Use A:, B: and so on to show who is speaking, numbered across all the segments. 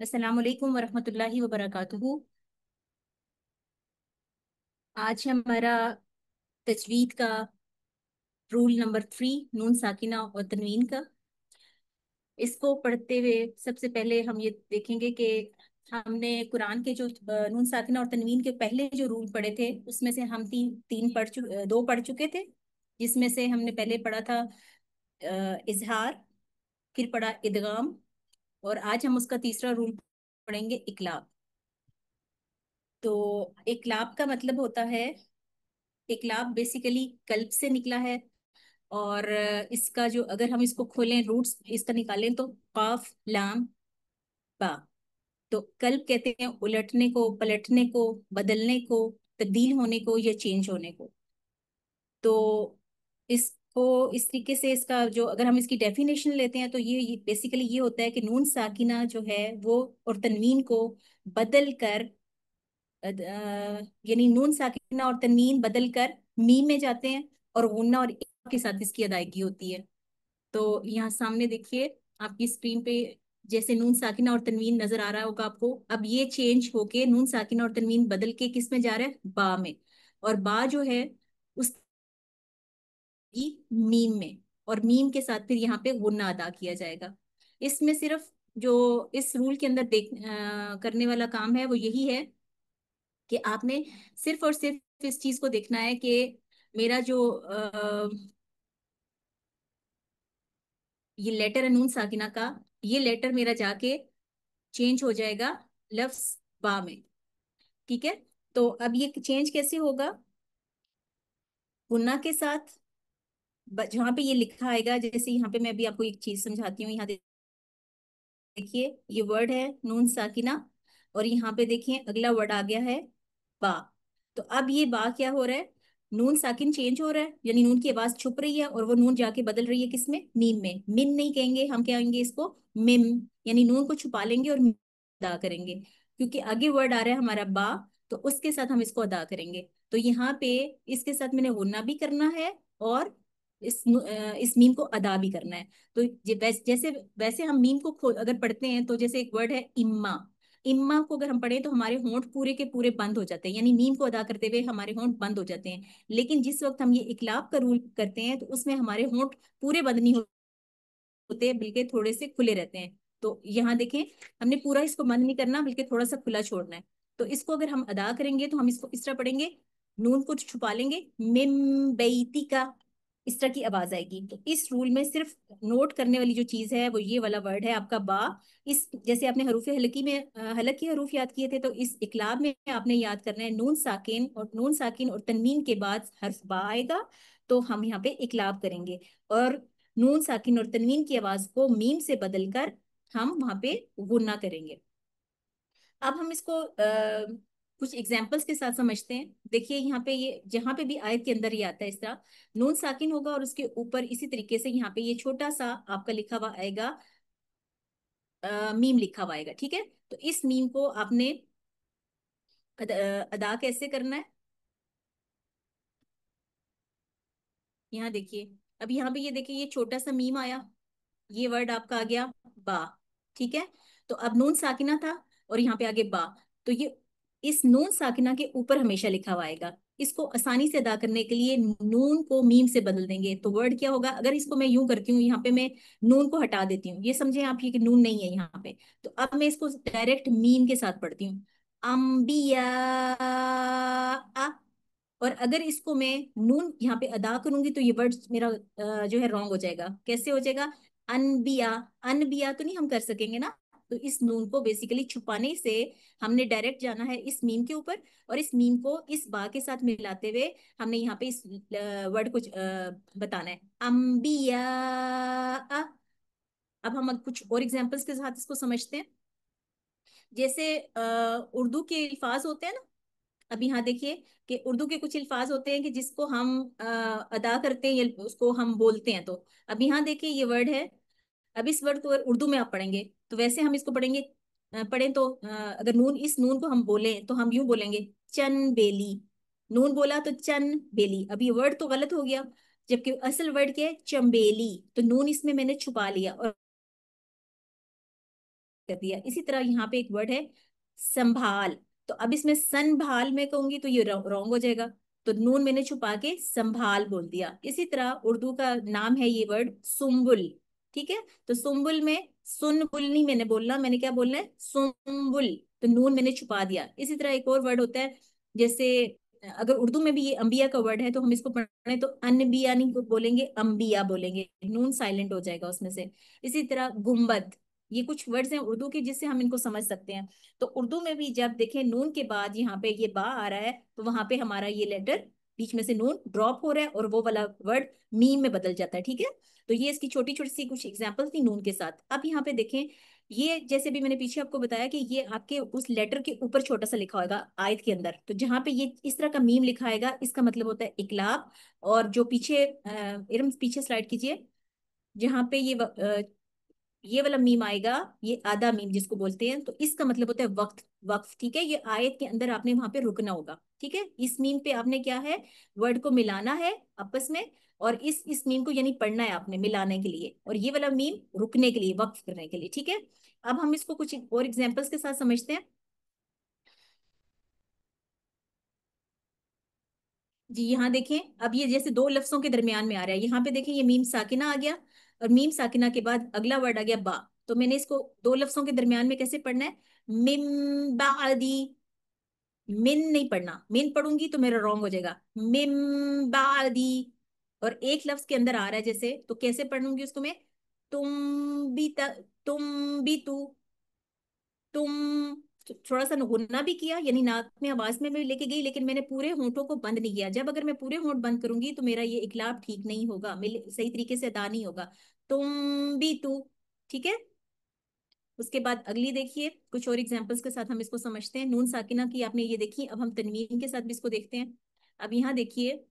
A: अस्सलाम वालेकुम वरहमतुल्लाहि वबरकातुहू। आज हमारा तजवीद का रूल नंबर 3 नून साकिना और तनवीन का। इसको पढ़ते हुए सबसे पहले हम ये देखेंगे कि हमने कुरान के जो नून साकिना और तनवीन के पहले जो रूल पढ़े थे उसमें से हम तीन तीन दो पढ़ चुके थे। जिसमें से हमने पहले पढ़ा था इजहार, फिर पढ़ा इदगाम, और आज हम उसका तीसरा रूल पढ़ेंगे इकलाब। तो इकलाब का मतलब होता है, इकलाब बेसिकली कल्ब से निकला है। और इसका जो अगर हम इसको खोलें, रूट्स इसका निकालें तो काफ लाम बा। तो कल्ब कहते हैं उलटने को, पलटने को, बदलने को, तब्दील होने को या चेंज होने को। तो इसको इस तरीके से इसका जो अगर हम इसकी डेफिनेशन लेते हैं तो ये बेसिकली ये होता है कि नून साकिना जो है वो और तनवीन को बदल कर यानी नून साकिना और तनवीन बदल कर मीम में जाते हैं और गुन्ना और इक़्फ़ा के साथ इसकी अदायगी होती है। तो यहाँ सामने देखिए आपकी स्क्रीन पे जैसे नून साकिना और तनवीन नजर आ रहा होगा आपको। अब ये चेंज होके नून साकिना और तनवीन बदल के किस में जा रहा है? बा में। और बा जो है उसकी मीम में, और मीम के साथ फिर यहाँ पे गुन्ना अदा किया जाएगा। इसमें सिर्फ जो इस रूल के अंदर करने वाला काम है वो यही है कि आपने सिर्फ और सिर्फ इस चीज को देखना है कि मेरा जो ये लेटर है नून साकिना का, ये लेटर मेरा जाके चेंज हो जाएगा लफ्ज बा में। ठीक है। तो अब ये चेंज कैसे होगा? गुन्ना के साथ जहां पे ये लिखा आएगा, जैसे यहाँ पे मैं अभी आपको एक चीज समझाती हूँ। यहाँ देखिए ये वर्ड है नून साकिना, और यहाँ पे देखिए अगला वर्ड आ गया है बा। तो अब ये बा क्या हो रहा है? नून साकिन चेंज हो रहा है, यानी नून की आवाज छुप रही है और वो नून जाके बदल रही है किसमें? मीम में। मिन नहीं कहेंगे हम, क्या कहेंगे इसको? मिम। यानी नून को छुपा लेंगे और मीम अदा करेंगे, क्योंकि आगे वर्ड आ रहा है हमारा बा, तो उसके साथ हम इसको अदा करेंगे। तो यहाँ पे इसके साथ मैंने गुन्ना भी करना है और इस मीम को अदा भी करना है। तो जैसे वैसे हम मीम को अगर पढ़ते हैं तो जैसे एक वर्ड है इम्मा। इम्मा को अगर हम पढ़े तो हमारे होंठ पूरे के पूरे बंद हो जाते हैं, यानी मीम को अदा करते हुए हमारे होंठ बंद हो जाते हैं। लेकिन जिस वक्त हम ये इकलाब का रूल करते हैं तो उसमें हमारे होंठ पूरे बंद नहीं होते, बल्कि थोड़े से खुले रहते हैं। तो यहाँ देखें, हमने पूरा इसको बंद नहीं करना बल्कि थोड़ा सा खुला छोड़ना है। तो इसको अगर हम अदा करेंगे तो हम इसको इस तरह पढ़ेंगे, नून को छुपा लेंगे, मिम बेइती का, इस तरह की आवाज आएगी। तो इस रूल में सिर्फ नोट करने वाली जो चीज है वो ये वाला वर्ड है आपका बा। इस जैसे आपने हरूफ हलकी में हलक के हरूफ याद किए थे, तो इस इकलाब में आपने याद करना है नून साकिन और तनवीन के बाद हर्फ बा आएगा, तो हम यहाँ पे इकलाब करेंगे। और नून साकिन और तनवीन की आवाज को मीम से बदलकर हम वहां पे गुन्ना करेंगे। अब हम इसको कुछ एग्जाम्पल्स के साथ समझते हैं। देखिए यहाँ पे ये जहां पे भी आयत के अंदर ये आता है इस तरह नून साकिन होगा और उसके ऊपर इसी तरीके से यहाँ पे ये छोटा सा आपका लिखा हुआ आएगा, मीम लिखा हुआ आएगा। ठीक है। तो इस मीम को आपने अदा कैसे करना है? यहाँ देखिए, अब यहाँ पे ये देखिए ये छोटा सा मीम आया, ये वर्ड आपका आ गया बा। ठीक है। तो अब नून साकिना था और यहाँ पे आगे बा, तो ये इस नून साकिना के ऊपर हमेशा लिखा हुआ आएगा। इसको आसानी से अदा करने के लिए नून को मीम से बदल देंगे, तो वर्ड क्या होगा? अगर इसको मैं यूं करती हूँ, यहाँ पे मैं नून को हटा देती हूँ, ये समझे आप ये कि नून नहीं है यहाँ पे। तो अब मैं इसको डायरेक्ट मीम के साथ पढ़ती हूँ, अम्बिया। और अगर इसको मैं नून यहाँ पे अदा करूंगी तो ये वर्ड मेरा जो है रॉन्ग हो जाएगा। कैसे हो जाएगा? अनबिया। अनबिया तो नहीं हम कर सकेंगे ना, तो इस नून को बेसिकली छुपाने से हमने डायरेक्ट जाना है इस मीम के ऊपर, और इस मीम को इस बा के साथ मिलाते हुए हमने यहाँ पे इस वर्ड को बताना है, अंबिया। अब हम कुछ और एग्जांपल्स के साथ इसको समझते हैं। जैसे उर्दू के अल्फाज होते हैं ना, अब यहाँ देखिए कि उर्दू के कुछ अल्फाज होते हैं कि जिसको हम अदा करते हैं या उसको हम बोलते हैं। तो अब यहाँ देखिए ये वर्ड है। अब इस वर्ड को अगर उर्दू में आप पढ़ेंगे तो वैसे हम इसको पढ़ेंगे, पढ़ें तो अगर नून, इस नून को हम बोले तो हम यूं बोलेंगे, चन बेली। नून बोला तो चन बेली। अब ये वर्ड तो गलत हो गया, जबकि असल वर्ड क्या है, चंबेली। तो नून इसमें मैंने छुपा लिया और कर दिया। इसी तरह यहाँ पे एक वर्ड है संभाल। तो अब इसमें संभाल मैं कहूंगी तो ये रॉन्ग हो जाएगा, तो नून मैंने छुपा के संभाल बोल दिया। इसी तरह उर्दू का नाम है ये वर्ड सुम्बुल। ठीक है, तो सुम्बुल में सुनबुल नहीं मैंने बोलना, मैंने क्या बोलना है, सुम्बुल। तो नून मैंने छुपा दिया। इसी तरह एक और वर्ड होता है, जैसे अगर उर्दू में भी ये अंबिया का वर्ड है तो हम इसको पढ़े तो अनबिया नहीं बोलेंगे, अंबिया बोलेंगे, नून साइलेंट हो जाएगा उसमें से। इसी तरह गुम्बद, ये कुछ वर्ड्स हैं उर्दू के जिससे हम इनको समझ सकते हैं। तो उर्दू में भी जब देखें नून के बाद यहाँ पे ये बा आ रहा है तो वहां पे हमारा ये लेटर बीच में से नून ड्रॉप हो रहा है और वो वाला वर्ड मीम में बदल जाता है। ठीक है, तो ये इसकी छोटी छोटी सी कुछ एग्जाम्पल थी नून के साथ। अब यहाँ पे देखें, ये जैसे भी मैंने पीछे आपको बताया कि ये आपके उस लेटर के ऊपर छोटा सा लिखा होगा आयत के अंदर, तो जहां पे ये इस तरह का मीम लिखा आएगा इसका मतलब होता है इकलाब। और जो पीछे इरम पीछे स्लाइड कीजिए, जहां पे ये वाला मीम आएगा, ये आधा मीम जिसको बोलते हैं, तो इसका मतलब होता है वक्त, वक्फ। ठीक है, ये आयत के अंदर आपने वहां पे रुकना होगा। ठीक है, इस मीम पे आपने क्या है, वर्ड को मिलाना है आपस में, और इस मीम को यानी पढ़ना है आपने मिलाने के लिए, और ये वाला मीम रुकने के लिए, वक्फ करने के लिए। ठीक है, अब हम इसको कुछ और एग्जांपल्स के साथ समझते हैं। जी यहाँ देखें, अब ये जैसे दो लफ्जों के दरमियान में आ रहा है, यहाँ पे देखें ये मीम साकिना आ गया, और मीम साकिना के बाद अगला वर्ड आ गया बा। तो मैंने इसको दो लफ्जों के दरमियान में कैसे पढ़ना है, मिम बादी। मिन नहीं पढ़ना, मिन पढ़ूंगी तो मेरा रॉन्ग हो जाएगा, मिम बादी। और एक लफ्ज के अंदर आ रहा है जैसे, तो कैसे पढ़ूंगी उसको मैं, तुम भी तू, तुम। थोड़ा सा गुन्ना भी किया, यानी नाक में आवाज में भी लेके गई, लेकिन मैंने पूरे होंठों को बंद नहीं किया। जब अगर मैं पूरे होंठ बंद करूंगी तो मेरा ये इकलाब ठीक नहीं होगा, मेरे सही तरीके से अदा नहीं होगा। तुम भी तू। ठीक है, उसके बाद अगली देखिए, कुछ और एग्जांपल्स के साथ हम इसको समझते हैं। नून साकिना की आपने ये देखी, अब हम तनवीन के साथ भी इसको देखते हैं। अब यहाँ देखिए,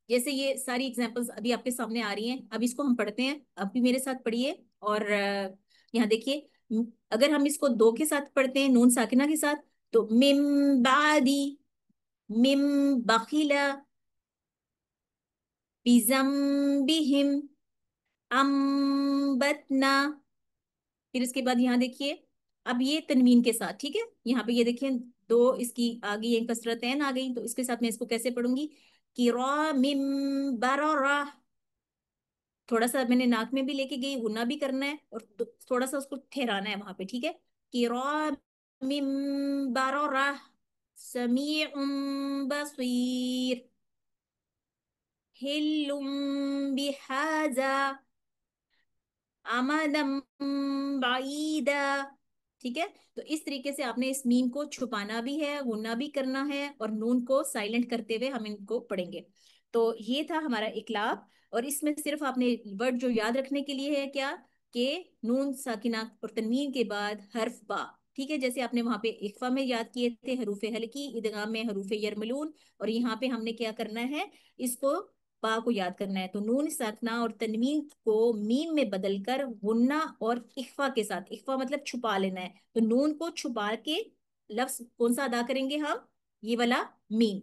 A: जैसे ये सारी एग्जांपल्स अभी आपके सामने आ रही हैं, अब इसको हम पढ़ते हैं, अब भी मेरे साथ पढ़िए। और यहाँ देखिए, अगर हम इसको दो के साथ पढ़ते हैं, नून साकिना के साथ, तो मिम बादी, मिम बखिला, बिजम्बिहिम, अम्बतना। फिर इसके बाद यहाँ देखिए, अब ये तनवीन के साथ। ठीक है, यहाँ पे ये देखिए दो इसकी आ गई है, कसरतैन आ गई, तो इसके साथ मैं इसको कैसे पढ़ूंगी, किरामिम बररा। थोड़ा सा मैंने नाक में भी लेके गई, गुना भी करना है, और थोड़ा सा उसको ठहराना है वहां पे। ठीक है, किरामिम बररा, समीउम बसीर, हिल्लुम बिहाजा, आमदम बाईदा। ठीक है, तो इस तरीके से आपने इस मीम को छुपाना भी है, गुनना भी करना है, और नून को साइलेंट करते हुए हम इनको पढ़ेंगे। तो ये था हमारा इकलाब। और इसमें सिर्फ आपने वर्ड जो याद रखने के लिए है क्या, कि नून साकिना और तनवीन के बाद हर्फ बा। ठीक है, जैसे आपने वहां पे इख्फा में याद किए थे हरूफ हल्की, इदगाम में हरूफ यरमलून, और यहाँ पे हमने क्या करना है, इसको बा को याद करना है। तो नून साकना और तनवीन को मीम में बदलकर गुन्ना और इख्फा के साथ, इख्फा मतलब छुपा लेना है, तो नून को छुपा के लफ्ज कौन सा अदा करेंगे हम, ये वाला मीम।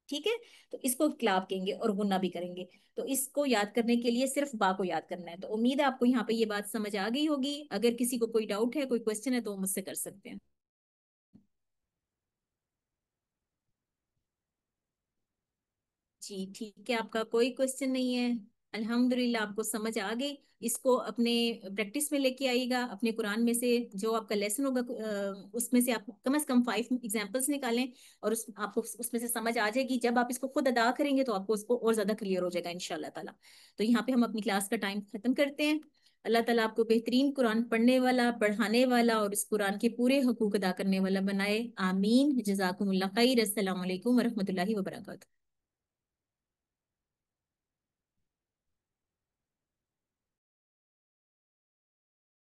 A: ठीक है, तो इसको इकलाब कहेंगे और गुन्ना भी करेंगे। तो इसको याद करने के लिए सिर्फ बा को याद करना है। तो उम्मीद है आपको यहाँ पे ये बात समझ आ गई होगी। अगर किसी को कोई डाउट है, कोई क्वेश्चन है, तो वो मुझसे कर सकते हैं। जी ठीक है, आपका कोई क्वेश्चन नहीं है, अल्हम्दुलिल्लाह आपको समझ आ गई। इसको अपने प्रैक्टिस में लेके आइएगा, अपने कुरान में से जो आपका लेसन होगा उसमें से आप कम से कम 5 एग्जांपल्स निकालें, और आपको उसमें से समझ आ जाएगी। जब आप इसको खुद अदा करेंगे तो आपको उसको और ज्यादा क्लियर हो जाएगा इंशाल्लाह ताला। तो यहाँ पे हम अपनी क्लास का टाइम खत्म करते हैं। अल्लाह ताला आपको बेहतरीन कुरान पढ़ने वाला, पढ़ाने वाला और इस कुरान के पूरे हकूक अदा करने वाला बनाए। आमीन। जज़ाकुमुल्लाह खैर। अस्सलाम वालेकुम वरहमतुल्लाहि वबरकातुहू।